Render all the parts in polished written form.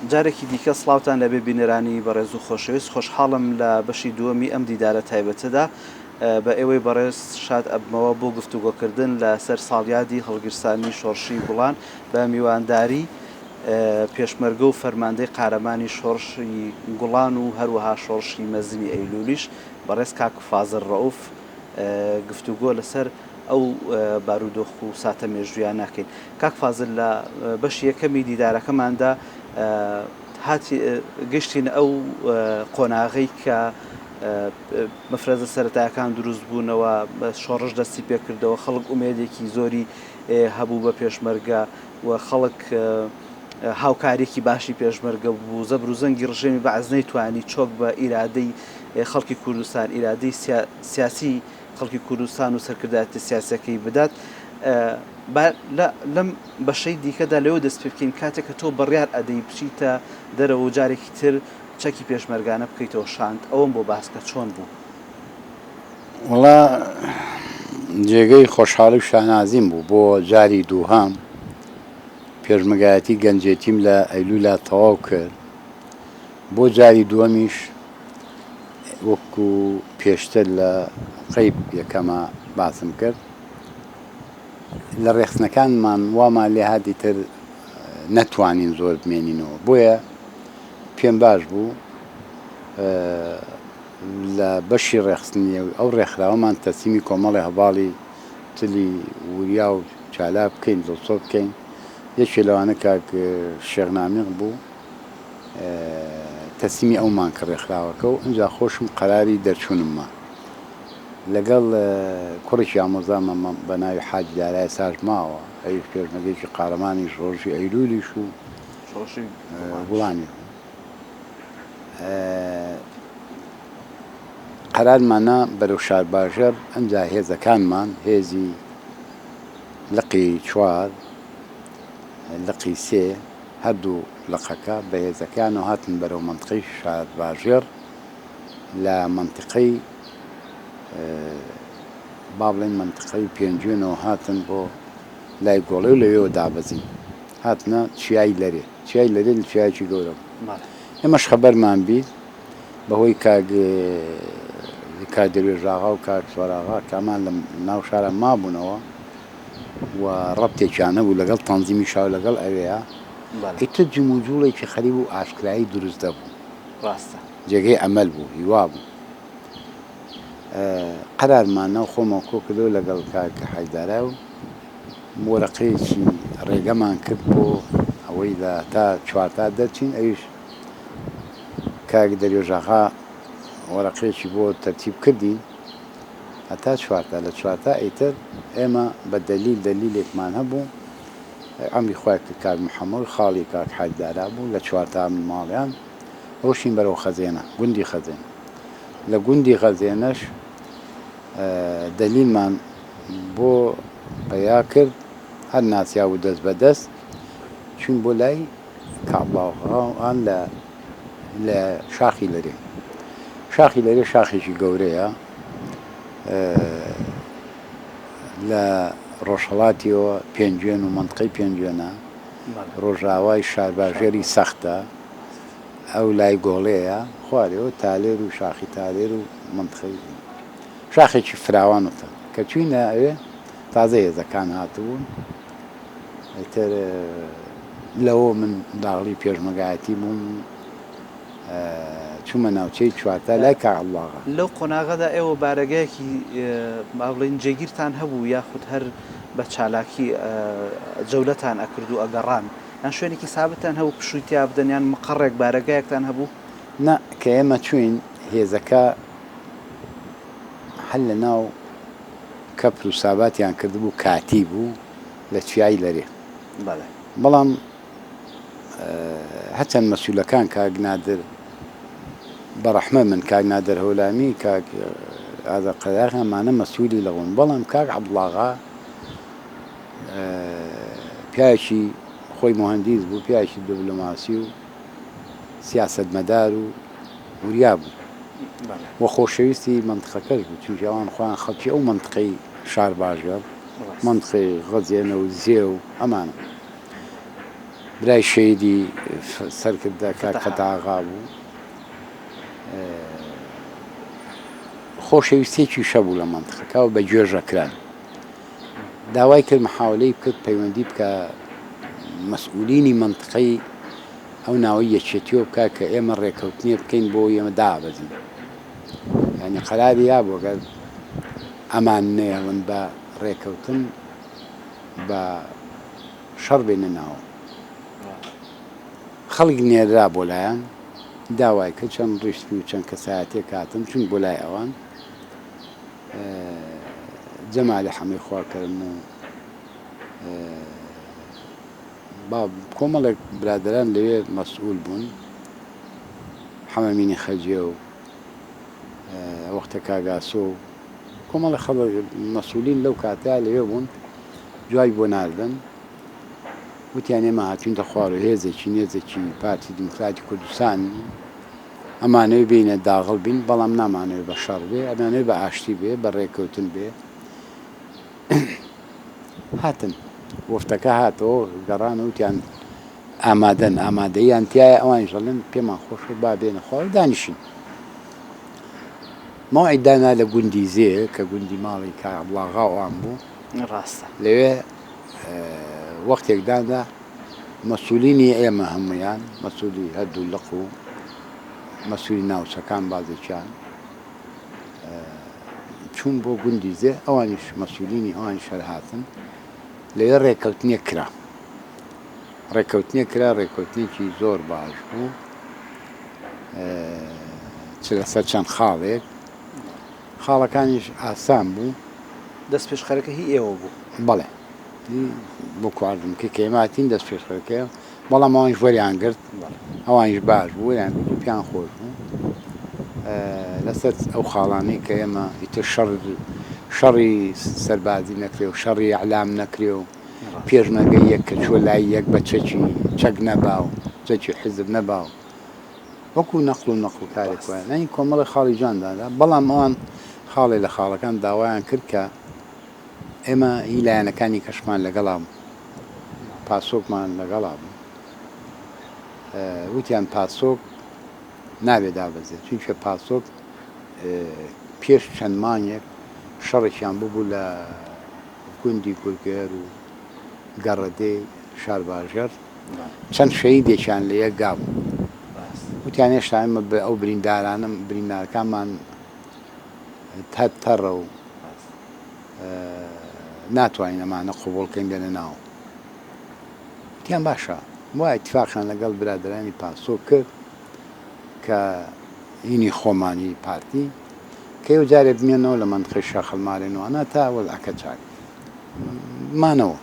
جارێکی دیکە سڵاوتان لەبێ بینەرانی بەڕێز و خۆشەویست، خۆشحاڵم لە بەشی دووەمی ئەم دیدارە تایبەتەدا بە ئێوەی بەڕێز شاد ئەبمەوە بۆ گفتوگۆکردن لەسەر ساڵیادی هەڵگرستانی شۆڕشی گوڵان بە میوانداری پێشمەرگە و فەرماندەی قارەمانی شۆڕشی گوڵان و هەروەها شۆڕشی مەزنی ئەیلولیش بەڕێز کاک فازڵ ڕەوف گفتوگۆ لەسەر ئەو بارودۆخ و ساتە مێژویان ناکەین. کاک فازڵ لە بەشی یەکەمی دیدارەکەماندا گەشتین ئەو قۆناغەی کە مەفرەزە سەرەتایەکان دروست بوونەوە بە شۆڕش دەستی پێکردەوە، خەڵک ئومێدێکی زۆری هەبوو بە پێشمەرگە و خەڵک هاوکارێکی باشی پێشمەرگە بوو، زەبر و زەنگی ڕژێمی بەعزنەی توانی چۆک بە ئیرادەی خەڵکی کوردستان، ئیرادەی سیاسی خەڵکی کوردستان و سەرکردایەتی سیاسەکەی بدات. لەم بەشەی دیکەدا لەوە دەست پێ بکەین کاتێک کە تۆ بڕیار ئەدەی بچیتە دەرەوە و جارێکی تر چەکی پێشمەرگانە بکەیتەوە شاند، ئەوەم بۆ باسکە چۆن بوو؟ وڵا جێگەی خۆشحاڵی و شانازیم بوو بۆ جاری دووهام پێشمەرگایەتی گەنجێتیم لە ئەیلولا تەواو کرد. بۆ جاری دووەمیش وەکو پێشتر لە قەیب یەکەمە باسم کرد، لە ڕێخستنەکانمان وامان لێ هاتی تر نەتوانین زۆر بمێنینەوە، بۆیە پێم باش بوو لە بەشی ڕێخستنیە ئەو ڕێکخراوەمان تەسلیمی کۆمەڵی هەواڵی تلی وریا و چالا بکەین، دڵسۆ بکەین. یەکێ لەوانە کاک شێخ نامیق بوو، تەسلیمی ئەومان کە ڕێکخراوەکە و ئەنجا خۆشم قەراری دەرچوونممە لەگەڵ کوڕێکی ئامۆزامە بە ناوی حاج دارای ساژ ماوە، ئەویش پێشمەرگەیەکی قارەمانی شۆڕشی ئەیلولیش و گوڵانی قەرارمانە بەرەو شار باژەر. ئەمجا هێزەکانمان هێزی لقی 4 لقی 3 هەردوو لقەکە بە هێزەکانەوە هاتن بەرەو منتقەی شار باژێر، لە منتقەی با بڵێن منتقەی پێنجوێنەوە هاتن بۆ لای گۆڵێ و لەوێەوە دابەزین، هاتنە چیای لەرێ. چیای لەرێ لە چیایکی گەورە بوو. ئێمەش خەبەرمان بیت بەهۆی کاک دەروێژاغا و کاک سۆراغا کامان لە ناو شارە مابوونەوە و ڕەبتێکیان نەبوو لەگەڵ تەنزیمی شاو لەگەڵ ئەوەیە، ئیتر جموجوڵێکی خەریب و ئاشکرایی دروست دەبوو. ڕاستە جێگەی ئەمەل بوو، هیوا بوو. قەرارمانە و خۆمە کۆ کردەوە لەگەڵ کاک حەیدارا و وەرەقەیەکی ڕێگەمان کرد بۆ ئەوەی تا 4 تا دەرچین. ئەویش کاک دەروێژاغا وەرەقەیەکی بۆ تەرتیب کردین هەتا 4 تا، لە 4 تا ئیتر ئێمە بە دەلیلێکمان هەبوو، ئەمری خوای کرد کاک محەممەد خاڵی کاک حەیدارا بوو لە 4 تا ماڵیان ڕۆشین بەرەو خەزێنە، گوندی خەزێن. لە گوندی خەزێنەش دەلیلمان بۆ پەیا کرد، هەر ناسیا و دەست بەدەست چون بۆ لای کاڵاوان لە شاخی لەرێ. شاخی لەرێ شاخێکی گەورەیە لە ڕۆژهەڵاتیەوە پێنجوێن و منتقەی پێنجوێنە، ڕۆژاوای شارباژێری سەختە، ئەو لای گۆڵەیە خوارەوە تالێر و شاخی تالێر و منتقەی شاخێکی فراوانتە کە چوینە ئەوێ تازە هێزەکان هاتبوون. ئیتر لەوە من داڵی پێشمەرگایەتی بووم، چوومە ناوچەی 4 تا لای کاڵاغا. لەو قۆناغەدا ئێوە بارەگایەکی با بڵێن جێگیرتان هەبوو یاخود هەر بە چالاکی جەولەتان ئەکرد و ئەگەڕان، یان شوێنێکی سابتان هەبوو پشوویتیا بدەن یان مقڕێک بارەگایەکتان هەبوو؟ نە، کە ئێمە چوین هێزەکە هەل لە ناو کەپر و ساباتیان کردبوو، کاتی بوو لە چیای لەرێ. بەڵام هەچەند مەسوولەکان کاک نادر بەڕەحمە من کاک نادر هەولامی کاک ئازا قەداغیانمانە مەسوولی لەوەن، بەڵام کاک عەبدوڵاغا پیاوێکی خۆی مۆهەندیس بوو، پیاوێکی دیبلۆماسی و سیاسەتمەدار و وریا بوو و خۆشەویستی منتقەکەش بوو، چونکە ئەوان خۆیان خەڵکی ئەو منتقەی شار باژێر، منتقەی غەزێنە و زێ و ئەمانە. برای شەیدی سەرکردە کاک فتاحاغا بوو خۆشەویستێکی شەبوو لە مەنتقەکەەوە بە گوێژەکران داوای کرد محاولەی بکرد پەیوەندی بکە مەسئولینی منطقەی ئەو ناوەی یەکێتیەوە بکە کە ئێمە ڕێکەوتنیە بکەین بۆ ئێمە دابەزین یعنی قەراری یا بۆ گەر ئەمان نێڵن بە ڕێکەوتن بە شەڕ بێنە ناوە خەڵک نێرا بۆ لایەن داوای کە چەند ڕیشتی و چەند کەسایەتێک هاتن چون بۆ لای ئەوان جەمالی حەمەی خواکردن و کۆمەڵێک برادران لەوێ مەسئول بوون حەمەمینی خەجێ و وەختە کاگاسۆ و کۆمەڵی خەڵک مەسئولین لەو کاتە لەوێ بوون جوای بۆ ناردن وتیان ئێمە هاتوینتە خوار و هێزێکی نێزێکی پارتی دیموکراتی کوردستان ئەمانەوێ بینە داغڵ بین بەڵام نامانەوێت بە شەڕ بێ ئەمانەوێت بە ئاشتی بێ بە ڕێکەوتن بێ هاتن وەفتەکە هاتەوە گەڕان وتیان ئامادەن ئامادەیان تایە ئەوان ژەڵێن پێمان خۆشە با بێنە خوار و دانیشین ماوەیدانا لە گوندی زێ کە گوندی ماڵی کابڵاغا ئەوان بوو ڕاستە لەوێ وەختێکدادا مەسئولینی ئێمە هەمویان مەسئولی هەردوو لەق و مەسئولی ناوچەکان بازێکیان چوون بۆ گوندی زێ ئەوانیش مەسئولینی ئەوانی شەر هاتن لەوێ ڕێکەوتنیە کرا ڕێکەوتنێکی زۆر باش بوو لەسەر چەند خاڵێک خاڵەکانیش ئاسان بوو دەست پێشخەرەکە هی ئێوە بوو بەڵێ بۆ کواردم کە کەماتین دەست پێشخەرەکەی بەڵام ئەوانیش وەریان گرت ئەوانیش باش بوو وەریان گرت و پیان خۆش بوو لەسەر ئەو خاڵانەی کە ئێمە ئیتر شەڕی سەربازی نەکرێ و شەڕی ئەعلام نەکرێ و پێشمەرگەی یەک کە چوە لای یەک بە چەک نەبا و چەکی حیزب نەبا و وەکو نەقڵ و کارێک وایە نانی کۆمەڵی خاڵی جاندادا بەڵام ئەوان خاڵی لە خاڵەکان داوایان کرد کە ئێمە هی لایەنەکانی کەشمان لەگەڵا بوو پاسۆکمان لەگەڵا بوو وتیان پاسۆک نابێت دابەزێت چونکە پاسۆک پێش چەند مانگێک شەڕێکیان ببوو لە گوندی گورگێر و گەڕەدەی شارباژەر چەند شەیدێکیان لە یەک گابوو وتیان هێشتا ئێمە بە ئەو بریندارەکانمان تەڕە و ناتوانین ئەمانە قوبوڵکەین لەنە ناو وتیان باشە وای اتفاقیان لەگەڵ برادرانی پاسۆ کرد کە هینی خۆمانی پارتی کە ئێوە جارێ بمێنەوە لە مەنتقەی شاخەلمارێنەوەانە تا وەزعەکە چاک مانەوە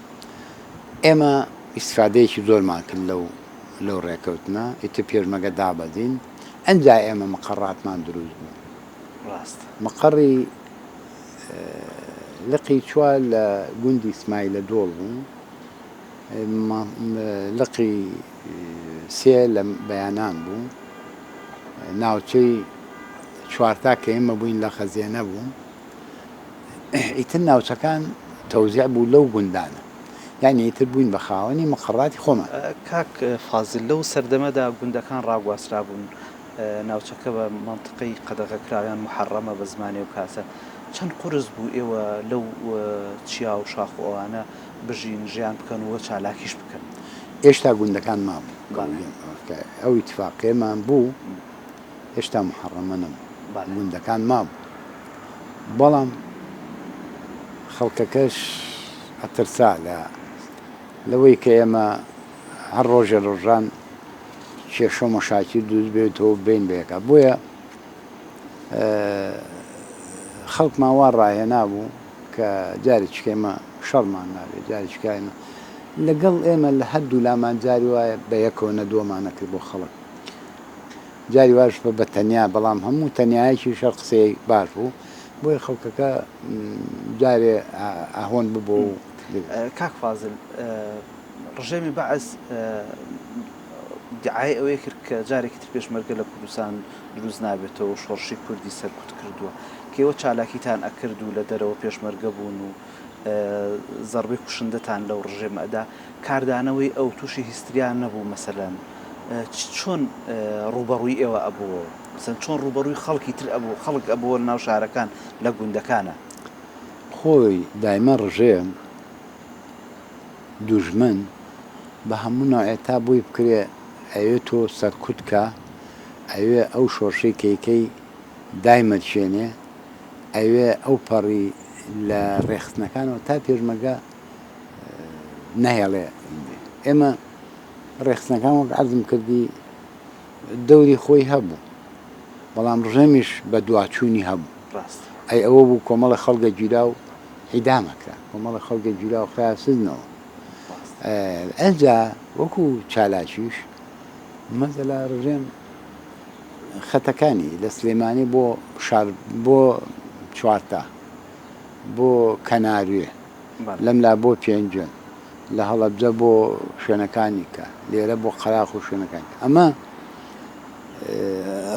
ئێمە ئیسفادەیەکی زۆرمان کرد لەو ڕێکەوتنە ئیتر پێشمەگە دابەزین ئەنجا ئێمە مەقەڕاتمان دروست بوو مەقەڕی لقی چوار لە گوندی ئیسماعیلە دۆڵ بوو لقی سێ لە بەیانان بوو ناوچەی چوارتا کە ئێمە بووین لە خەزیێنە بوو ئیتر ناوچەکان تەوزیع بوو لەو گوندانە یعنی ئیتر بووین بە خاوەنی مەقەڕاتی خۆمان کاک فازل لەو سەردەمەدا گوندەکان ڕاگواسترا بوون ناوچەکە بە مەنتقەی قەدەغەکراویان محەڕەمە بە زمانی و کاسە چەند قورس بوو ئێوە لەو چیا و شاخ و ئەوانە بژین ژیان بکەن و چالاکیش بکەن هێشتا گوندەکان مابوو ئەو ئیتفاقیەمان بوو هێشتا محەڕەمە نەبوو گوندەکان مابوو بەڵام خەڵکەکەش ئەترسا لەوەی کە ئێمە هەر ڕۆژە ڕۆژان کێشە مەشاکی دروست بێتەوە بین بەیەکە بۆیە خەڵکمان وا ڕایە بوو کە جارێکیکە ئێمە شەڕمان نابێت جارێکیکە ئێمە لەگەڵ ئێمە لە هەردوو لامان جاری وایە بە یەکەوە نەدۆمان نەکرد بۆ خەڵک جاری واش بە تەنیا بەڵام هەموو تەنیایەکی شەر قسەی باش بوو بۆیە خەڵکەکە جارێ ئاهۆن ببوو و کاک فازل ڕژێمی بەعەز دیعای ئەوەیە کرد کە جارێکی تر پێشمەرگە لە کوردستان دروست نابێتەوە و شۆڕشی کوردی سەرکوت کردووە کێوە چالاکیتان ئەکرد و لە دەرەوە پێشمەرگە بوون و زەربەی کوشندەتان لەو ڕژێمەدا کاردانەوەی ئەو تووشی هیستریان نەبوو مەسەلەن چۆن ڕوبەڕووی ئێوە ئەبووە مثلا چۆن ڕوبەڕووی خەڵکی تر ئەبوو خەڵک ئەبووە ناو شارەکان لە گوندەکانە خۆی دایمە ڕژێم دوژمن بە هەموو ناوعێتا بۆی بکرێ ئەوێ تۆ سەرکوتکە ئەوێ ئەو شۆڕشەی کەیکەی دایمەچێنێ ئەوێ ئەو پەڕی لە ڕێخستنەکانەوە تا پێشمەگە نەهێڵێ ئێمە ڕێخستنەکان وەک عەرزم کردی دەوری خۆی هەبوو بەڵام ڕژێمیش بە دواچوونی هەبوو ئەی ئەوە بوو کۆمەڵە خەڵگە گیرا و عیدامەکرا کۆمەڵە خەڵگە گیرا و خرا سزنەوە ئەجا وەکو چالاکیش مەزەلا ڕژێم خەتەکانی لە سلێمانی بۆ چوارتا بۆ کەناروێ لەملا بۆ پێنجن لە هەڵەبجە بۆ شوێنەکانی کە لێرە بۆ قەراق و شوێنەکان ئەمە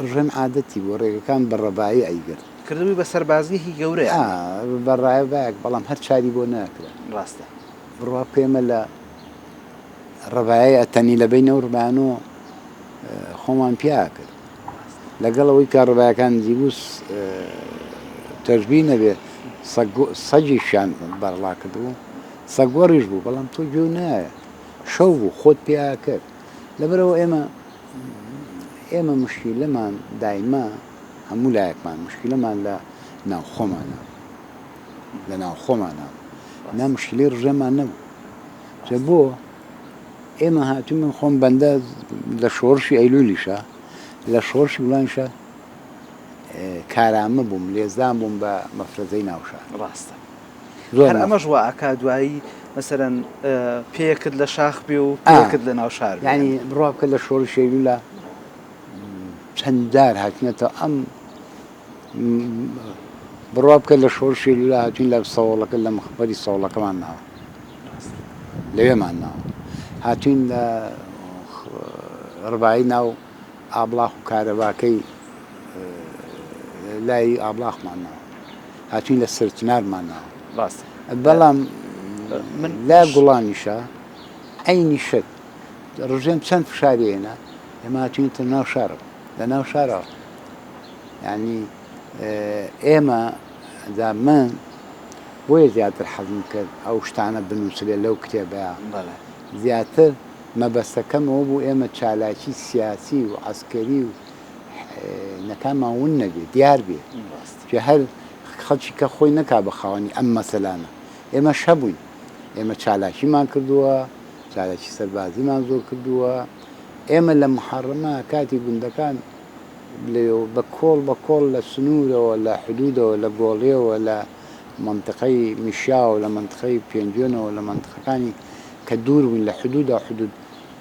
ڕژێم عادەتی بۆ ڕێگەکان بەڕەبایی ئەیگرت کردوی بە سەربازیەکی گەورەیە بەڕایە بایەک بەڵام هەر چاری بۆ ناکرا ڕاستە بڕوا پێمە لە ڕەبایی ئەتەنی لە بینەوە ڕبانۆ خۆمان پیا کرد لەگەڵەوەی کە ڕەبایەکان جیبوس تەژبی نەبێ سەگیشیان بەرڵا کردبوو سەگوەڕیش بوو بەڵام تۆ گوێ نایە شەو بوو خۆت پیا کرد لەبەرەوە ئێمە مشکیلەمان دایما هەموو لایەکمان مشکلەمان لە ناوخۆمانە لە ناوخۆمانە نامشکلی ڕژێمان نەبوو بۆ ئێمە هاتوو من خۆم بەندە لە شۆڕشی ئەیلولیشە لە شۆڕشی وڵانشە کارامە بووم لێزدان بووم بە مەفرەزەی ناوشار ڕاستە هەر ئەمەش وا ئاکا دوایی مەسەرەن پێکرد لە شاخ بێ و پێکرد لە ناو شار ینی بڕوا بکە لە شۆڕشی ئەیلولە چەنددار هاتنێتەوە ئەم بڕوا بکە لە شۆڕشی ئەیلولە هاتوین لە سەوڵەکە لە مخبەری سەوڵەکەمان ناوە لەوێمان ناوە هاتوین لە ڕبایی ناو ئابلاخ و کارەباکەی لای ئابلاخمان ناوە هاتوین لە سرچنارمان ناوە بەڵام لا گوڵانیشە ئەینی شت ڕژێم چەند فشارێنە ئێمە هاتوینتە ناو شارەوە لە ناو شارەوە یعنی ئێمە دا من بۆیە زیاتر حەزم کرد ئەو شتانە بنووسێ لەو کتێبەیە زیاتر مەبەستەکەمەوە بوو ئێمە چالاکی سیاسی و عسکەری و نەکانمان ون نەبێ دیار بێ هەر خەڵکی کە خۆی نەکا بە خاوەنی ئەم مەسەلانە ئێمە شەبووین ئێمە چالاکیمان کردووە چالاکی سەربازیمان زۆر کردووە ئێمە لە محەڕەمە کاتی گوندەکان بە کۆڵ لە سنوورەوە لە حدودەوە لە گۆڵێەوە لە منتقەی میشیا و لە منتقەی پێنجێنەوە لە منتقەکانی کە دوور بووین لە حدودا حدود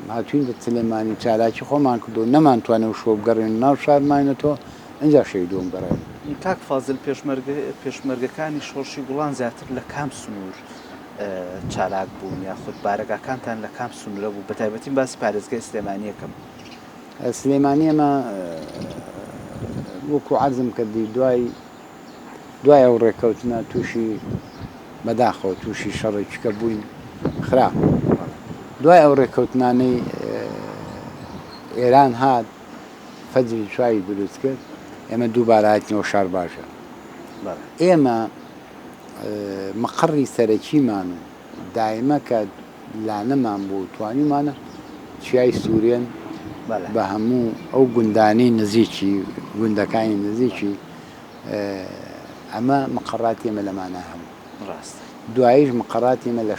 هاتوین بە سلێمانی چالاکی خۆمان کردو نەمانتوانێت شۆ بگەڕێن ناو شارمانێتەوە ئەنجا شەی دۆم گەڕێن کاک فازل پێشمەرگەکانی شۆڕشی گوڵان زیاتر لە کام سنوور چالاک بوون یاخود بارەگاکانتان لە کام سنوورە بوو بەتایبەتی باسی پارێزگای سلێمانیەکەم سلێمانی ئەمە وەکو عەرزم کردی دوای ئەو ڕێکەوتنە تووشی بەداخەوە تووشی شەڕێکیکە بووین خراپ دوای ئەو ڕێکەوتنانەی ئێران هات فەجری چواری دروست کرد ئێمە دووبارە هاتینەوە شار باشە ئێمە مەقڕی سەرەکیمان و دایمە کە لانەمان بوو توانیمانە چیای سوورێن بە هەموو ئەو گوندانەی نزیکی گوندەکانی نزیکی ئەمە مەقڕاتی ئێمە لەمانە هەموو دواییش مەقڕاتی ئێمە لە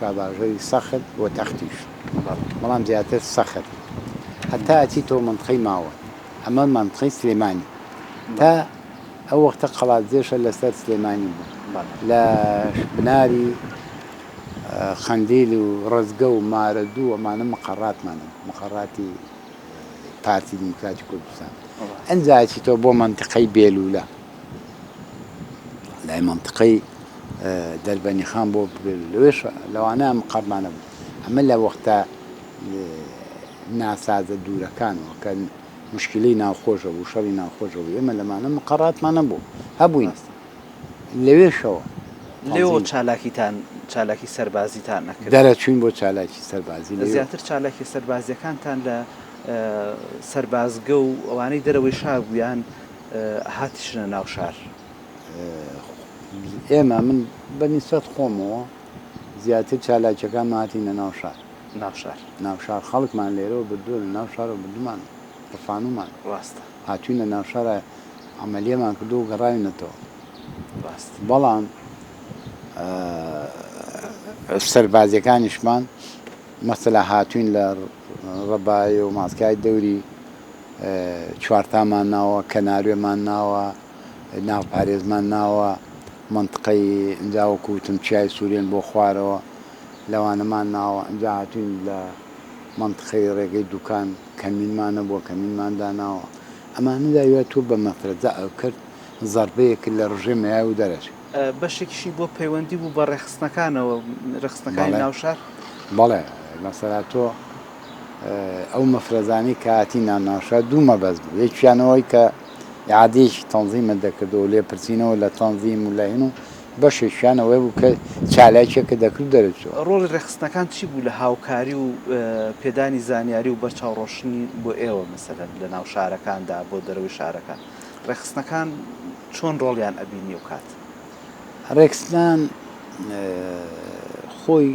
شارباژەری سەخت بۆ تەختیش بەڵام زیاتر سەخت هەتا ئەچیتەوە منتقەی ماوە ئەمە منتقەی سلێمانی تا ئەو وەختە قەڵاتجێشە لەسەر سلێمانی بوو لە بناری خەندیل و ڕزگە و مارەدوو ئەمانە مەقڕاتمانە مەقڕاتی پارتی دیموکراتی کوردستان ئەنجا ئەچیتەوە بۆ منتقەی بێلوولە لای منتقەی دەربەنی خان بۆ لەوێش لەوانە مەقڕمانە بوو ئەمە لە وەختە ناسازە دوورەکانەوە کە مشکلەی ناوخۆشە بوو شەڕی ناوخۆشە بوو ئێمە لەمانە مەقڕاتمانە بوو هەبووین لەوێشەوە لێەوە چالاکی سەربازیتان نەکرد دەرەچوین بۆ چالاکی سەربازی زیاتر چالاکی سەربازیەکانتان لە سەربازگە و ئەوانەی دەرەوەی شار بوویان هاتیشنە ناو شار ئێمە من بەنیسبەت خۆمەوە زیاتر چالاکیەکان هاتینە ناو شار ناو شار خەڵکمان لێرەوە بردووە لە ناو شارەوە بردومان ڕفانومان ڕاستە هاتووینە ناو شارە ئەمەلیەمان کردو و گەڕاوینەتەوە ڕاست بەڵام سەربازیەکانیشمان مەسەلا هاتوین لە ڕەبای و ماسکای دەوری چوارتامان ناوە کەناروێمان ناوە ناوپارێزمان ناوە منطقەی ئەنجا وەکوتم چای سوورێن بۆ خوارەوە لەوانەمان ناوە ئەنجا هاتوین لە منطقەی ڕێگەی دوکان کەمینمانە بۆ کەمینماندا ناوە ئەمانە داوێت تۆ بە مەفرەجە ئەو کرد زەربەیەک لە ڕژێمەیە و دەرەچێت بەشێکیشی بۆ پەیوەندی بوو بە ڕێخستنەکانەوە ڕێخستنەکانی ناوشار بەڵێ مەسەلا تۆ ئەو مەفرەزانی کە هاتینا ناوشار دوو مەبەست بوو یەکیانەوەی کە عادێکی تەنزیمە دەکردەوە لێ پرسیینەوە لە تەنزیم و لەهین و بەشێکیانەوەی بوو کە چالاکێکە دەکرد دەرەچەوە ڕۆڵی ڕێخستنەکان چی بوو لە هاوکاری و پێدانی زانیاری و بەرچاوڕۆشنی بۆ ئێوە مەسەلەن لە ناو شارەکاندا بۆ دەرەوەی شارەکان ڕێخستنەکان چۆن ڕۆڵیان ئەبینی و کات ڕێکستان خۆی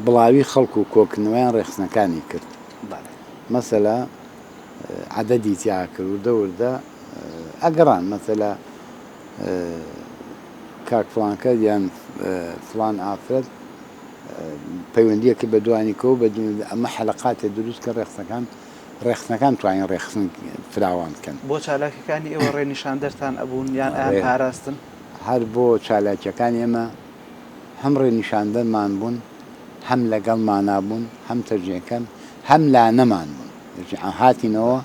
بڵاوی خەڵکو و کۆکردنەوەیان ڕێخستنەکانی کرد مەسەلا عەدەدی تیا کرد و دەوردە ئەگەڕان مەسەلا کاک فڵانکە یان فڵان ئافرەت پەیوەندیەکە بە دوانیکەوە بە ئەمە حەلەقاتێ دروست کە ڕێخستنەکان توانین ڕێخستن فراوان بکەن بۆ چالاکیەکانی ئێوە ڕێنیشاندەرتان ئەبوون یان ئەیان پاراستن هەر بۆ چالاکیەکان ئێمە هەم ڕێنیشاندەرمان بوون هەم لەگەڵمانە بوون هەم تەرجێکەن هەم لانەمان بوون هاتینەوە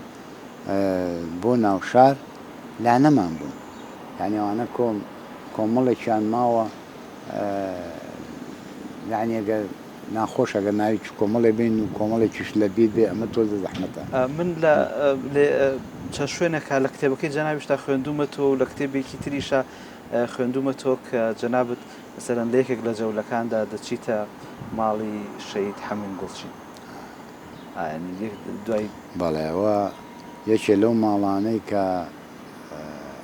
بۆ ناوشار لانەمان بوون یعنی ئەوانە کۆمەڵێکیان ماوە یعنی ئەگەر ناخۆش ئەگەر ناوی کۆمەڵێ بین و کۆمەڵێکیش لە بیر بێ ئەمە تۆزە زەحمەتە من لە چەند شوێنێکە لە کتێبەکەی جەنابیشتا خوێندومەتەوە و لە کتێبێکی تریشە خوێندومەتەوە کە جەنابەت مەسەلەن لە یەکێک لە جەولەکاندا دەچیتە ماڵی شەید حەمین گوڵچین دوای بەڵێەوە یەکێ لەو ماڵانەی کە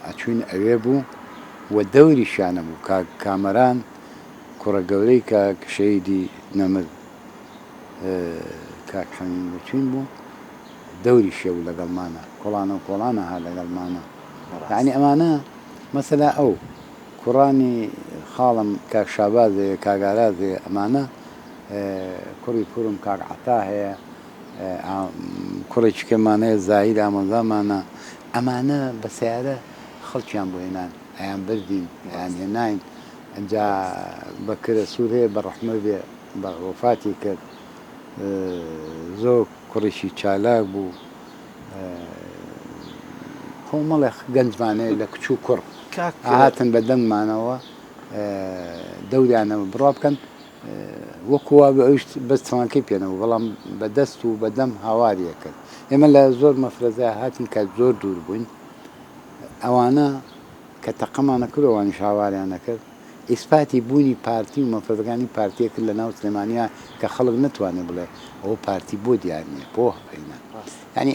ئەچوین ئەوێ بوو و دەوریشانە بوو کامەران کوڕە گەورەی کە شەیدی نەمر کاک حەمین گوڵچین بوو دەوری شێ بوو لەگەڵمانە کۆڵانە و کۆڵانە ها لەگەڵمانە یعنی ئەمانە مەسەلا ئەو کوڕانی خاڵم کاک شابازێ کاگارازێ ئەمانە کوڕی پورم کاک عەتا هەیە کوڕێکی کەمانەیە زاهیر ئامۆزامانە ئەمانە بە سیارە خەڵکیان بۆ هێنان ئەیان بردین یان هێناین ئەنجا بەکرە سوور هەیە بە ڕەحمە بێ بە وەفاتی کرد زۆر کوڕێکی چالاک بوو کۆمەڵێ گەنجمانەیە لە کچ و کوڕ هاتن بە دەنگمانەوە دەوریانەوە بڕوا بکەن وەکووا ئەوش بەستوانکەی پێنەوە بەڵام بەدەست و بەدەم هاواریە کرد ئێمە لە زۆر مەفرەزای هاتین کە زۆر دوور بووین ئەوانە کە تەقەمانە کردەوەوانیش هاواریان نەکرد ئیسپاتی بوونی پارتی و مەفرەزەکانی پارتیە کرد لە ناو سلێمانیا کە خەڵک نتوانێت بڵێ ئەوە پارتی بۆ دیار نییە بۆ هەینە ینی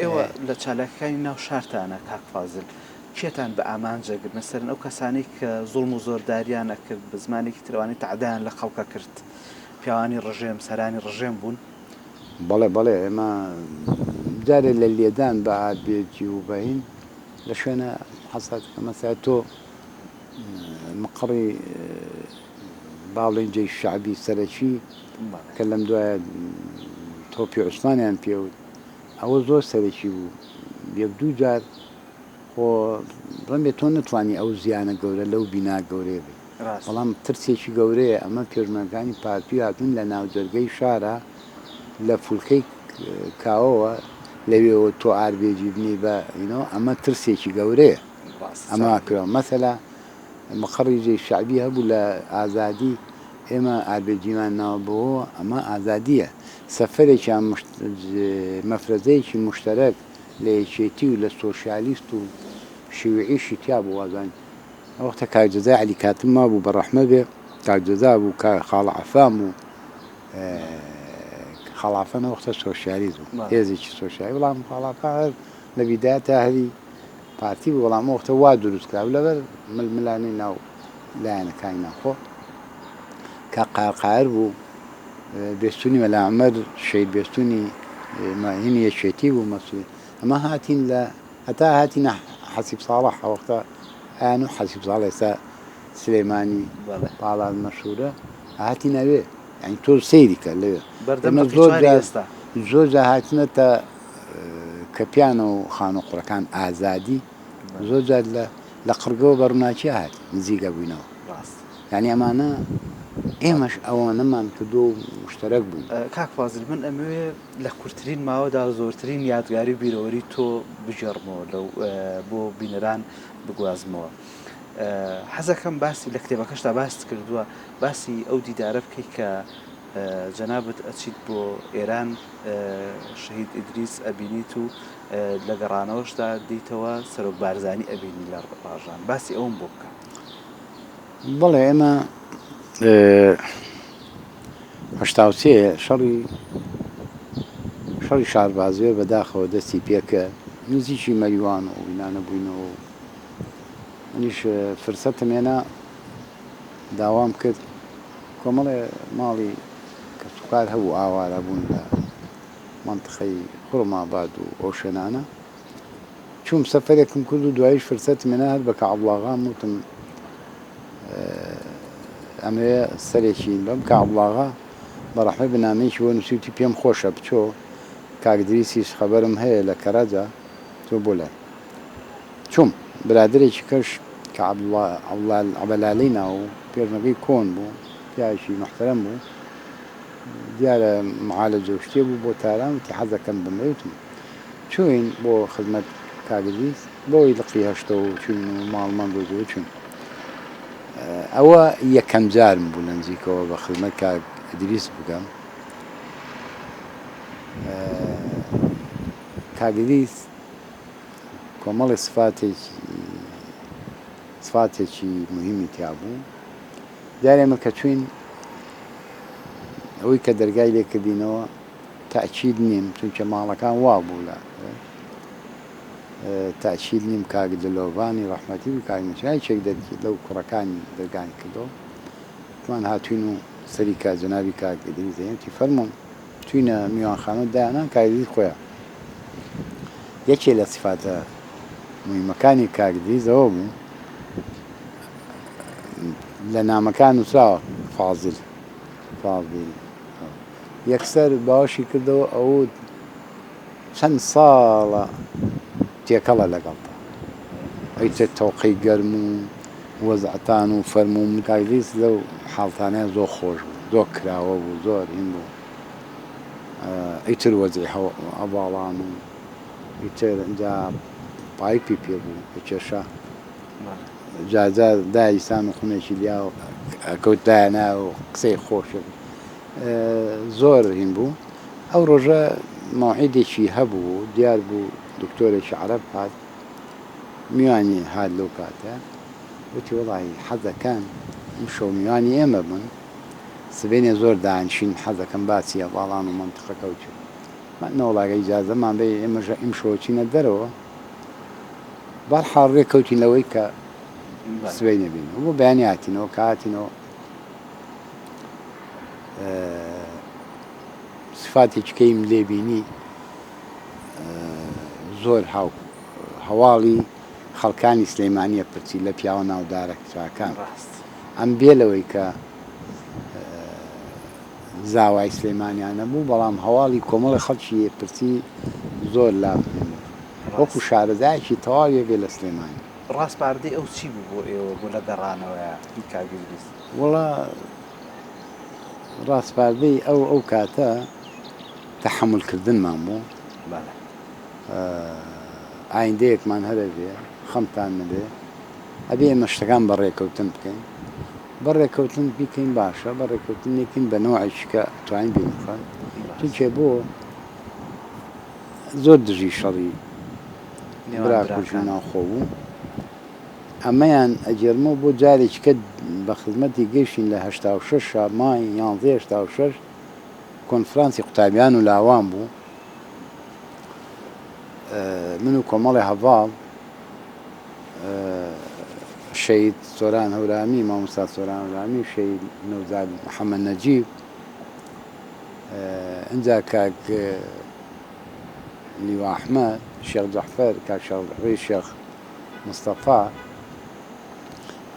ئێوە لە چالاکەکانی ناو شارتانە کاک فازل کێتان بە ئامانجەگرت مەسەرن ئەو کەسانەی کە زوڵم و زۆرداریانە کرد بە زمانێکی ترەوانی تەعدایان لە خەڵکە کرد پیاوانی ڕژێم سەرانی ڕژێم بوون بەڵێ ئێمە جارێ لە لێدان بە ئابێجی و بەهین لە شوێنە حەساتەکە مەسا تۆ مقڕی باڵێنجەی شعبی سەرەکی کە لەم دوایە تۆپی عوسمانیان پێوت ئەوە زۆر سەرەکی بوو یەک دوو جار خۆ بڵێ تۆ نتوانی ئەو زیانە گەورە لەو بینا گەورەیە بێت بەڵام ترسێکی گەورەیە ئەمە پێشمەرگانی پارتی هاتوون لە ناوجەرگەی شارە لە فولکەی کاوەوە لەوێەوە تۆ ئاربێجی بنی بە ئەمە ترسێکی گەورەیە ئەمە کرەوە مەسەلا مقڕی جێی شعبی هەبوو لە ئازادی ئێمە ئاربێجیمان ناوە بەوە ئەمە ئازادیە سەفەرێکیان مەفرەزەیەکی مشتەرەک لە یەکێتی و لە سۆشیالیست و شیوعیشی تیا بوو وازان وەختە کاکجەزای عەلی کاتم مابوو بەڕەحمە بێ کاکجەزا بوو خاڵ عەفام و خەڵافەن وەختە سۆشیالیزم هێزێکی سۆشیالی بەڵام خەڵافە هەر لە بیدایە تا هەری پارتی بوو بەڵام وەختە وا دروستکرا لەبەر ململانەی ناو لایەنەکانی ناوخۆ قاقایر بوو بێستونی مەلا عومەر شەید بێستونی هینی یەکێتی بوو مەسوولی ئەمە هاتین لە هەتا هاتینە حەسیب ساڵح وەختە ئایان و حەسیب ساڵح ئێستا سلێمانی باڵان مەشهورە هاتی نەوێ یعنی تۆ سەیری کە لەوێ زۆر جا هاتنەتە کەپیانە و خانوقڕەکان ئازادی زۆر جار لە قڕگەوە بەڕووناچی هات نزیکە بووینەوە یعنی ئەمانە ئێمەش ئەوانەمان کردو و مشتەرەک بووین. کاک فازڵ من ئەمەوێ لە کورتترین ماوەدا زۆرترین یادگاری بیرەوەری تۆ بژێڕمەوە لەو بۆ بینەران بگوازمەوە. حەزەکەم باسی لە کتێبەکەشتا باست کردووە باسی ئەو دیدارە بکەی کە جەنابەت ئەچیت بۆ ئێران شەهید ئیدریس ئەبینیت و لە گەڕانەوەشدا دیتەوە سەرۆک بارزانی ئەبینی لە ڕاژان باسی ئەوم بۆ بکە. بەڵێ ئێمە هەشتا شەڕی شاربازوێ بەداخەوە دەستی پێکە نزیکی مەریوان و بینانە بووینەوە منیش فرسەتم هێنا داوام کرد کۆمەڵێ ماڵی کەسوکار هەبوو ئاوارە بوون لە منتخەی خوڕماباد و ئەو شوێنانە چووم سەفەرێکم کرد و دواییش فرسەتم هێنا هەر بە کەعەبڵاغام وتم ئەمەوێ سەرێکی بەم کەعەبڵاغا بەڕەحمە بنامەیەکی بۆ نووسیوتی پێم خۆشە بچۆ کاکدریسیش خەبەرم هەیە لە کەرەجە تۆ بۆ لای چووم برادرێکی کەش کە عەبەلالی ناو پێشمەرگەی کۆن بوو پیاوێکی محتەرەم بوو دیارە معالەجە و شتێ بوو بۆ تاران وتی حەزەکەم بمێ وتم چوین بۆ خزمەت کاکدریس بۆی لقی هەشتە و چوین و ماڵمان دۆزەوە چوین ئەوە یەکەم جارم بوو لە نزیکەوە بە خزمەت کاک ئیدریس بکەم کاکدریس کۆمەڵی سفاتێکی مهمی تیا بوو دیارە ئێمە کە چوین ئەوەی کە دەرگای لێکردینەوە تاچید نیم چونکە ماڵەکان وا بوو لە تاچید نیم کاک دلۆڤانی ڕەحمەتی و کاک نەچای چێک لەو کوڕەکانی دەرگان کردەوە توان هاتوین و سەری کا جەنابی کاک ئیدریس دەیەتی فەرموون چوینە میوانخانە دایانان کاک ئیدریس خۆیان یەکێ لە سفاتە مهمەکانی کاک ئیدریس ئەوە بوو لە نامەکان نووسراوە فازڵ یەکسەر باوەشی کردەوە ئەو چەند ساڵە تێکەڵە لەگەڵتا ئەیتە تەوقەی گەرم و وەزعتان و فەرموو کاک ئیدریس لەو حاڵتانەیە زۆر خۆش بوو زۆر کراوە بوو زۆر هین بوو ئیتر وەزعی هەواڵان و ئیتر ئەنجا پایپی پێ بوو بەکێشە جاجار دایسان و خونێکی لیا و کەوت دایەنا و قسەی خۆشە زۆر هین بوو ئەو ڕۆژە مەوعیدێکی هەبوو دیار بوو دکتۆرێکی عەرەب هات میوانی هات لەو کاتە وتی وەڵی حەزەکەن ئەم شەو میوانی ئێمە بن سبێنێ زۆر دانشین حەزەکەم باچیە باڵان و مەنتقەکە و چوو نەوەڵاگە ئیجازەمان بێ ئێمەژە ئیم شۆچینە دەرەوە بەرحاڵ ڕێکەوتین لەوەی کە سبەی نەبین بۆ بەیانی هاتینەوە کە هاتینەوە سفاتێکی کەیم لێبینی زۆر هەواڵی خەڵکانی سلەیمانیە پرچی لە پیاوە ناودارە کچاکان ئەم بێلەوەی کە زاوای سلەیمانیانە بوو بەڵام هەواڵی کۆمەڵی خەڵکی پرچی زۆر لام وەکو شارەزایەکی تەواویە بێ لە سلێمانی ڕاستپاردەی ئەو چی بوو بۆ ئێوە بۆ لە گەڕانەوەیە کاک ئیدریس؟ وەڵا ڕاستپاردەی ئەو کاتە تەحەموولکردنمان بوو ئایندەیەکمان هەبێ خەمتان نەبێ ئەبێ ئێمە شتەکان بەڕێکەوتن بکەین بەڕێکەوتن بیکەین باشە بەڕێکەوتنێکین بە نەوعێکی کە توانین بینخەن چونکە بۆ زۆر دژی شەڕی براکوژی ناوخۆ بوو ئەمەیان ئەجێرمەوە بۆ جارێکی کە بە خزمەتی گەیشتین لە 86 مای 11 کۆنفرانسی قوتابیان و لاوان بوو من و کۆمەڵی هەڤاڵ شەید سۆران هەورامی مامۆستا سۆران هەورامی شەید نەوزاد محەممەد نەجیب ئەنجا کاک لیوا ئەحمەد شێخ جەعفەر کاک شێخ شێخ مستەفا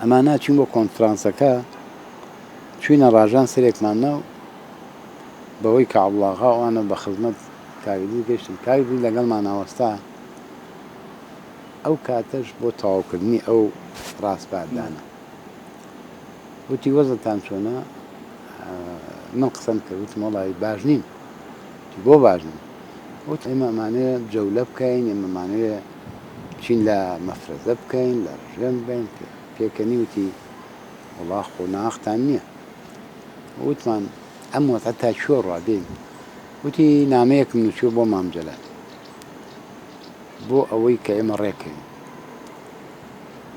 ئەمانە چوون بۆ کۆنفرانسەکە چوینە ڕاژان سەرێکمانە و بەوەی کە عەبدوڵڵاغا ئەوانە بە خزمەت کاکدی گەشتن کاکدی لەگەڵمان ئاوەستا ئەو کاتەش بۆ تەواوکردنی ئەو ڕاستپاردانە وتی وەزتان چۆنە من قسەم کرد وتم وەڵی باش نیم بۆ باش نیم وت ئێمە ئەمانەیە جەولە بکەین ئێمە ئەمانەیە چین لە مەفرەزە بکەین لە ڕژێم بین پێکەنی وتی وەڵا خۆ ناختان نییە وتمان ئەم وەتە تا چۆ ڕادێن وتی نامەیەکم نووسیوە بۆ مام جەلال بۆ ئەوەی کە ئێمە ڕێکەین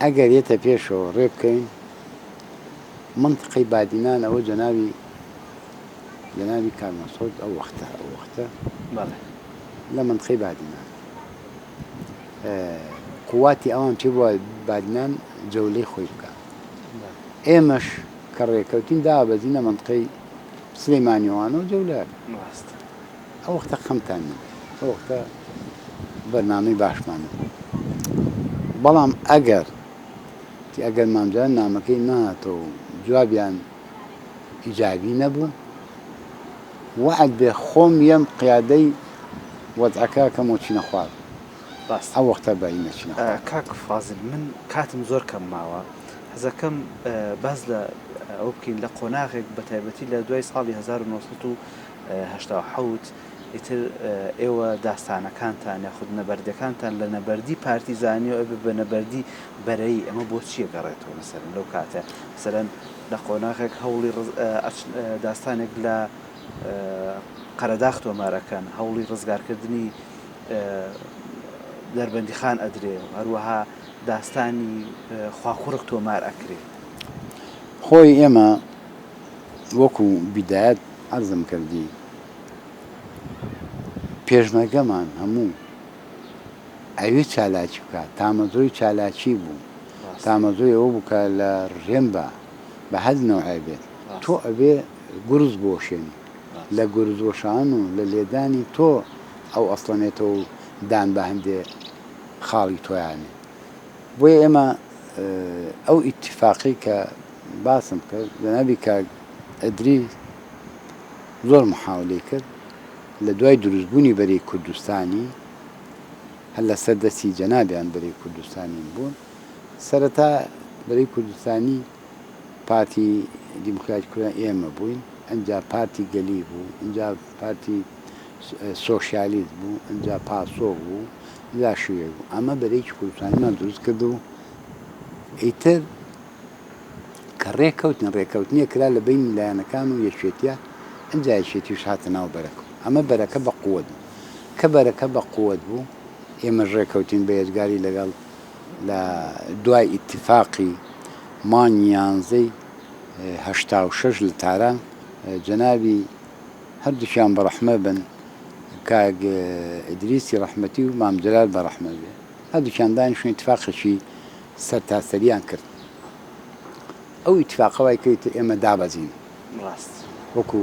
ئەگەر یێتە پێشەوە ڕێ بکەین منتقی بادینان ئەوە جەناوی کارمەسعود ئەو وەختە لە منتقی بادینان قواتی ئەوان چی بووە بادینان جەولەی خۆی بکە ئێمەش کە ڕێکەوتین دابەزینە منتقەی سلەیمانییەوانە و جەولار ئەو وەختە خەمتان ئەو وەختە بەرنامەی باشمانە بەڵام ئەگەر مامجان نامەکەی نهاتەوە جوابیان ئیجابی نەبوو وعد بێ خۆم یەم قیادەی وەزعەکە کەم و چینە خوارد ئەو وەختە بەینە چینە کاک فازل من کاتم زۆر کەم ماوە حەزەکەم باز لە ئەو بکەین لە قۆناغێک بە تایبەتی لە دوای ساڵی 1970 ئیتر ئێوە داستانەکانتان یاخود نەبەردەکانتان لە نەبەردی پارتیزانی و بە نەبەردی بەرەی ئەمە بۆ چییە گەڕێتەوە مەسەرن لەو کاتە مەسەرەن لە قۆناغێک هەوڵی داستانێک لە قەرەداغ تۆمارەکەن هەوڵی ڕزگارکردنی دەربەندی خان ئەدرێ هەروەها داستانی خواخوڕک تۆمار ئەکرێ خۆی ئێمە وەکو بیدایەت عەرزم کردی پێشمەرگەمان هەموو ئەوێ چالاکی بکات تامەزۆی چالاکی بوو تامەزۆی ئەوە بووکە لە ڕێم بە هەز نەوعی بێت تۆ ئەوێ گورز بۆشێنی لە گورزۆشان و لە لێدانی تۆ ئەو ئەسڵەنێتەوە و دان بە هەندێ خاڵی تۆیانێ بۆیە ئێمە ئەو ئیتیفاقی کە باسم کرد لەنەبی کە ئەدری زۆر محاولەی کرد لە دوای دروستبوونی بەرەی کوردستانی هەر لە سەردەستی جەنابیان بەرەی کوردستانی بوون سەرەتا بەرەی کوردستانی پارتی دیموکراتی کوردستان ئێمە بووین ئەنجا پارتی گەلی بوو ئەنجا پارتی سۆشیالیست بوو ئەنجا پاسۆ بوو ئەنجا شوێ بوو ئەمە بەرەیکی کوردستانیمان دروست کرد و ئیتر کە ڕێکەوتنیە کرا لە بین لایەنەکان و یەکێتیە ئەنجا یەکێتیش هاتە ناو بەرەکە ئەمە بەرەکە بە قووەت بوو کە بەرەکە بە قووەت بوو ئێمە ڕێکەوتین بە هێزگاری لەگەڵ لە دوای ئیتیفاقی مانگی 11 لە تاران جەنابی هەردووکیان بە ڕەحمە بن کاک ئیدریسی ڕەحمەتی و مام جەلال بە ڕەحمە بێ هەردووکیان دانیشتون ئیتیفاقێکی سەرتاسەریان کرد ئەو ئیتیفاقەوەی کە ئێمە دابەزین وەکو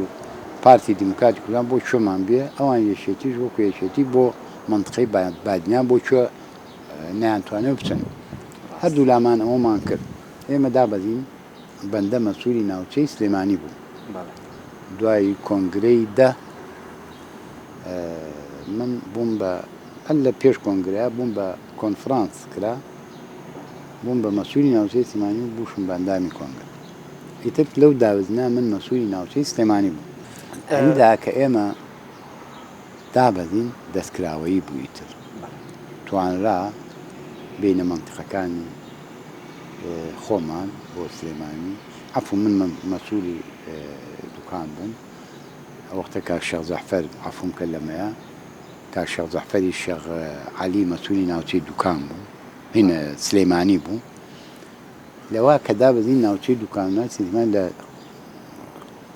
پارتی دیموکراتی کوردستان بۆ چۆمان بێ ئەوان یەکێتیش وەکو یەکێتی بۆ منتقەی بادنیان بۆ چۆ نەیانتوانێ بچن هەردوو لامان ئەوەمان کرد ئێمە دابەزین بەندە مەسوولی ناوچەی سلێمانی بوو دوای کۆنگرەی من بووم بە هەر لە پێش کۆنگرەیە بووم بە کۆنفرانس کرا بووم بە مەسوولی ناوچەی سلێمانی و بووشم بە ئەندامی کۆنگرە ئیتر لەو داوزنا من مەسوولی ناوچەی سلێمانی بوو ئەودا کە ئێمە دابەزین دەستکراوەیی بوویتر توانرا بینە مەنتیقەکانی خۆمان بۆ سلێمانی عەفو من مەسوولی دوکان بووم وەختە کاک شێخ جەعفەر عەفوم کە لەمەیە کاک شێخ جەعفەری شێخ عەلی مەسوولی ناوچەی دوکان بوو هینە سلێمانی بوو لەوا کە دابەزین ناوچەی دوکانە سینەما لە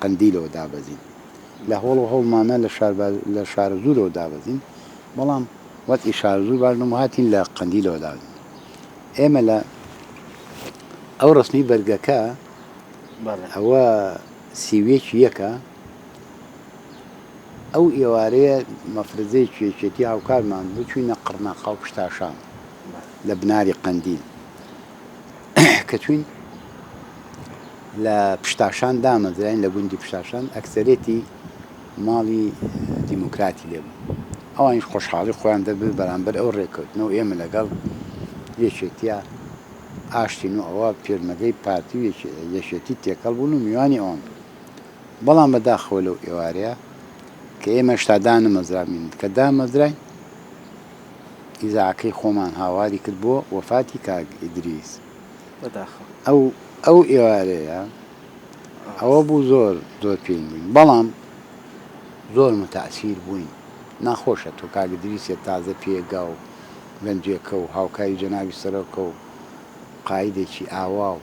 قەندیلەوە دابەزین لە هۆڵ و هەوڵمانە لە شارەزوورەوە دابەزین بەڵام وەتی شارەزوور باردنم هاتین لە قەندیلەوە دابەزین ئێمە لە ئەو ڕسمی بەرگەکە ئەوە سیوێکی یەکە ئەو ئێوارەیە مەفرزەیەکی یەکێتی هاوکارمان بوو چووینە قڕناقا و پشتاشان لە بناری قەندیل کە چوین لە پشتاشان دامەزراین لە گوندی پشتاشان ئەکسەرێتی ماڵی دیموکراتی لێبوو ئەوانیش خۆشحاڵی خۆیان دەبێت بەرامبەر ئەو ڕێکەوتنەوە ئێمە لەگەڵ یەکێتیە ئاشتین و ئەوە پێرمەگەی پارتی یەکێتی تێکەڵ بوون و میوانی ئەوان بەڵام بەداخەوە لەو ئێوارەیە کە ئێمە شتا دانەمەزرامین کە دامەزراین ئیزاعەکەی خۆمان هاواری کرد بۆ وەفاتی کاک ئیدریس ئەو ئێوارەیە ئەوە بوو زۆر پێین بووین بەڵام زۆر متەئسیر بووین ناخۆشە تۆ کاک ئیدریسێ تازە پێگا و گەنجێکە و هاوکاری جەنابی سەرۆکە و قایدێکی ئاوا و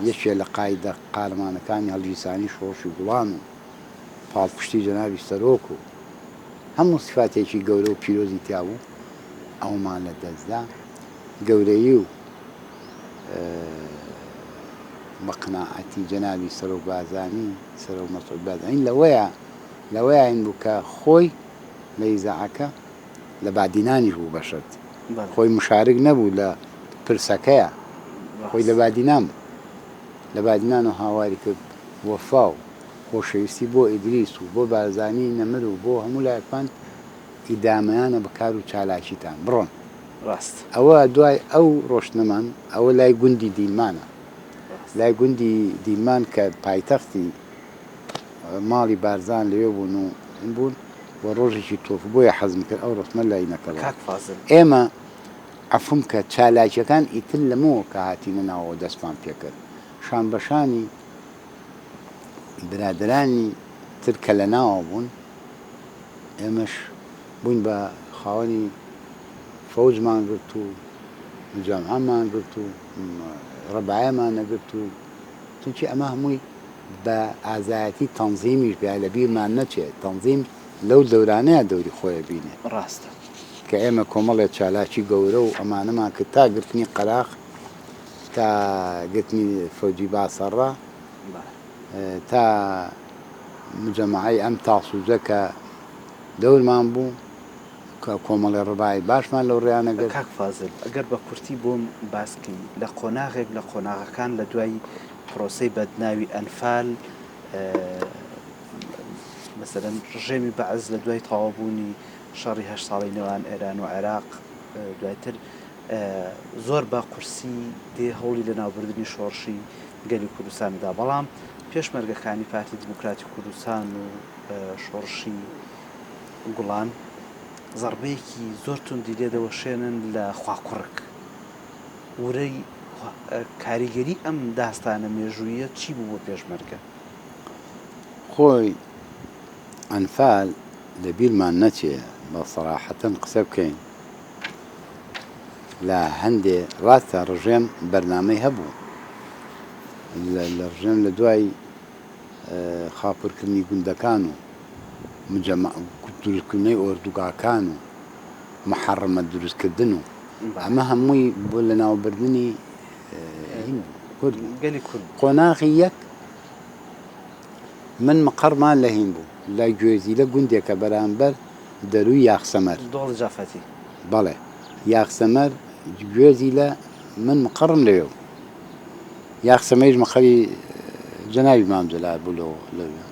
یەکێ لە قایدە قارمانەکانی هەڵگیرسانی شۆڕشی گوڵان و پاڵپشتی جەنابی سەرۆک و هەموو سفاتێکی گەورە و پیرۆزی تیا بوو ئەومان لە دەستدا گەورەی و بەقناعەتی جەنابی سەرۆک بازانی سەرۆک مەسعود بازانی لەوەیە هین بوو کە خۆی لە ئیزاعەکە لە بادینانیش بوو بەشەت خۆی مشارک نەبوو لە پرسەکەیە خۆی لە بادینان بوو لە بادینان و هاواری کرد وەفا و خۆشەویستی بۆ ئیدریس و بۆ بارزانی نەمر و بۆ هەموو لایەکان ئیدامەیانە بەکار و چالاکیتان بڕۆن ئەوە دوای ئەو ڕۆشنەمان ئەوە لای گوندی دیلمانە لای گوندی دیلمان کە پایتەختی ماڵی بارزان لەوێ بوون و بوون و ڕۆژێکی تۆف بۆیە حەزم کرد ئەو ڕسمە لای نەکەڵ ئێمە عەفوم کە چالاکیەکان ئیتر لەمەوە کە هاتینە ناوەوە دەستمان پێکرد شانبەشانی برادرانی تر کە لە ناوە بوون ئێمەش بووین بە خاوەنی فەوزمان گرت و جەمعەمان گرت و ڕەبایەمان نەگرت و چونکی ئەمە هەمووی بە ئازایەتی تەنزیمیش بیا لە بیرمان نەچێت تەنزیم لەو دەورانەیە دەوری خۆیە بینێ ڕاستە کە ئێمە کۆمەڵێک چالاکی گەورە و ئەمانەمان کرد تا گرتنی قەراق تا گرتنی فەوجی باسەڕا تا مجەمەعەی ئەم تاسووزە کە دەورمان بوو کە کۆمەڵی ڕبای باشمان لەو ڕێیانەگەر کاک فازل ئەگەر بە کورتی بۆم باسکەی لە قۆناغێک لە قۆناغەکان لە دوای پرۆسەی بەدناوی ئەنفال مەسەلەن ڕژێمی بەعز لە دوای تەواوبوونی شەڕی 8 ساڵی نێوان ئێران و عێراق دوایتر زۆر بە قورسی دێ هەوڵی لە ناوبردننی شۆڕشی گەلی کوردستاندا بەڵام پێشمەرگەکانی پارتی دیموکراتی کوردستان و شۆڕشی گوڵان زەربەیەکی زۆر توندی لێدەوەشێنن لە خواکوڕک ورەی کاریگەری ئەم داستانە مێژوویە چی بوو بۆ پێشمەرگە خۆی ئەنفال لە بیرمان نەچێ بە سەراحەتەن قسە بکەین لە هەندێ ڕاستە ڕژێم بەرنامەی هەبوو لە ڕژێم لە دوای خاپڕکردنی گوندەکان و دروستکردنەوەی ئۆردوگاکان و محەڕەمە دروستکردن و ئەمە هەمووی بۆ لە ناوبردننی کورد قۆناغی یەک من مەقەڕمان لە هین بوو لای گوێزیلە گوندێکە بەرامبەر دەروی یاخسەمەر دۆڵ جافەتی بەڵێ یاخسەمەر گوێزی لە من مقڕم لەوێ یاخسەمەیش مەخەری جەناوی مامجەلال بوو لەوێ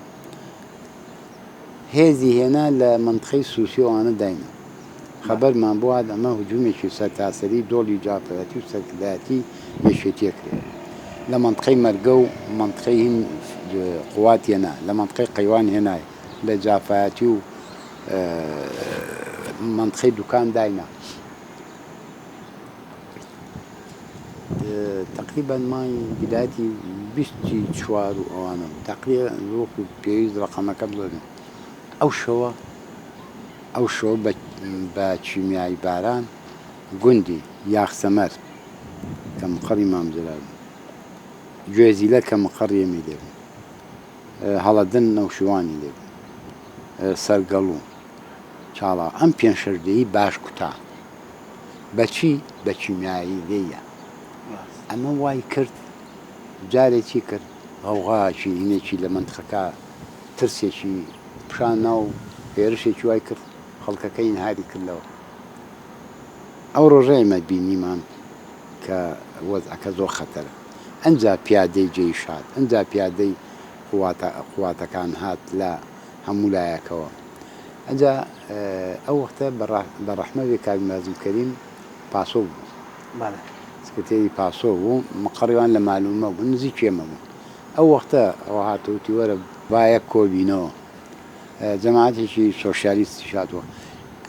هێزی هێنا لە منتخەی سووسیۆوانە داینە خەبەرمان بۆ ئەمە هجوومێکی سەرتاسەری دۆڵی جافەتی و سەرکردایەتی یەکێتیە کرێت لە منتخەی مەرگە و منتخەی هین قوات هێنا لە منتخەی قەیوان هێنای لە جافایەتی و منتخەی دوکان داینا تقریبا مای ویلایەتی 24 و ئەوانە تقریبا وەکو پێویست ڕقەمەکە بڵێن ئەو شەوە بە چیمیایی باران گوندی یاخسەمەر کە مقڕی مامجلال گوێزیلە کە مقڕیەمی لێبن هەڵەدن نەوشیوانی لێبن سەرگەڵوو چاڵا ئەم پێنج شەردەیی باش کوتا بەچی بە کیمیایی لێیە ئەمە وای کرد جارێکی کرد غەوغاچی هینێکی لە منتخەکە ترسێکی پیشان ناو هێرشێکی وای کرد خەڵکەکەی نهاری کردەوە ئەو ڕۆژە ئێمە بینیمان کە وەزعەکە زۆر خەتەرە ئەنجا پیادەی جێیشات ئەنجا پیادەی قواتەکان هات لە هەموو لایەکەوە ئەنجا ئەو وەختە بە ڕەحمەوێ کاک نازم کەریم پاسۆ بوو سکرتێری پاسۆ بوو مقڕیوان لە مالومە بوو نزیک ئێمە بوو ئەو وەختە ئەوە هاتووتی وەرە باە کۆبینەوە جەماعەتێکی سۆشیالیستی شاتووە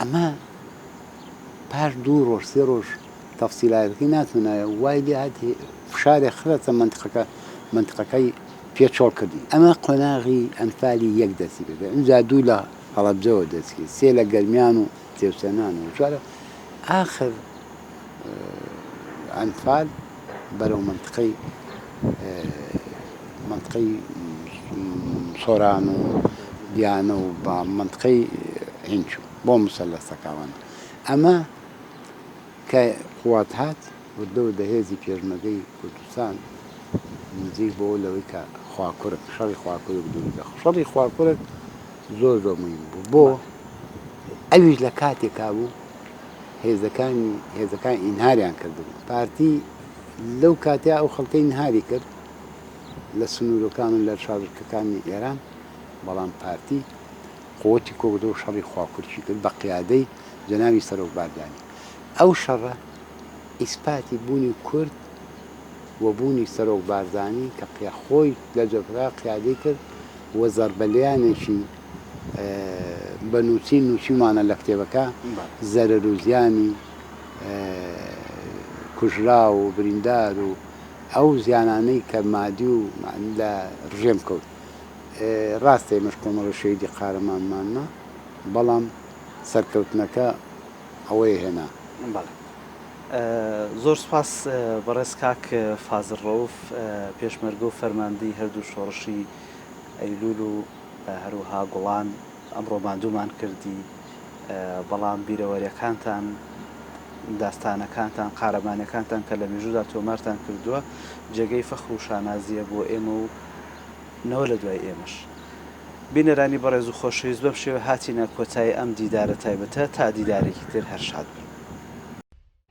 ئەمە پاش 2 ڕۆژ 3 ڕۆژ تەفسیلایەتی ناتوانایە وای لێ هاتی فشارێ خرەتە منتقەکەی پێچۆڵ کردی ئەمە قۆناغی ئەنفالی یەک دەستی بێت ئەنجا 2 لە هەڵەبجەوە دەستکرد 3 لە گەرمیان و تێوسێنان و چوارە ئاخر ئەنفال بەرەو منتقەی سۆران و دیانە و بە منتقەی هینچوو بۆ مسەلەسەکەوان ئەمە کە قوات هات وردەوە دەهێزی پێشمەرگەی کوردستان نزیک بۆ لەوەی کە خواکوورک شەڕی خواکوورک دوورگە شەڕی خواکوورک زۆر زۆر مهم بوو بۆ ئەویش لە کاتێکا بوو هێزەکان ئینهاریان کردبوو پارتی لەو کاتیا ئەو خەڵکەی ئینهاری کرد لە سنوورەکان و لە شارکەکانی ئێران بەڵام پارتی قوتی کۆبدە و شەڕی خواکوورکی کرد بە قیادەی جەناوی سەرۆک باردانی ئەو شەڕە ئیسپاتی بوونی کورد و بوونی سەرۆک بارزانی کە خۆی لە جەبهە قیادەی کرد و زەربەلیانێکی بە نووسیمانە لە کتێبەکە زەرەر و زیانی کوژرا و بریندار و ئەو زیانانەی کە مادی و لە ڕژێم کەوت ڕاستە ئێمەش کۆمەڵە شەیدی قارەمانمانە بەڵام سەرکەوتنەکە ئەوەی هێنا زۆر سپاس بەڕێز کاک فازڵ ڕەوف پێشمەرگە و فەرماندەی هەردوو شۆڕشی ئەیلول و هەروەها گوڵان ئەمڕۆ ماندوومان کردی بەڵام بیرەوەریەکانتان داستانەکانتان قارەمانەکانتان کە لە مێژوودا تۆمارتان کردووە جێگەی فەخر و شانازیە بۆ ئێمە و نەوە لە دوای ئێمەش بینەرانی بەڕێز و خۆشەویست بەم شێوە هاتینە کۆتایی ئەم دیدارە تایبەتە تا دیدارێکی تر هەر شاد بن.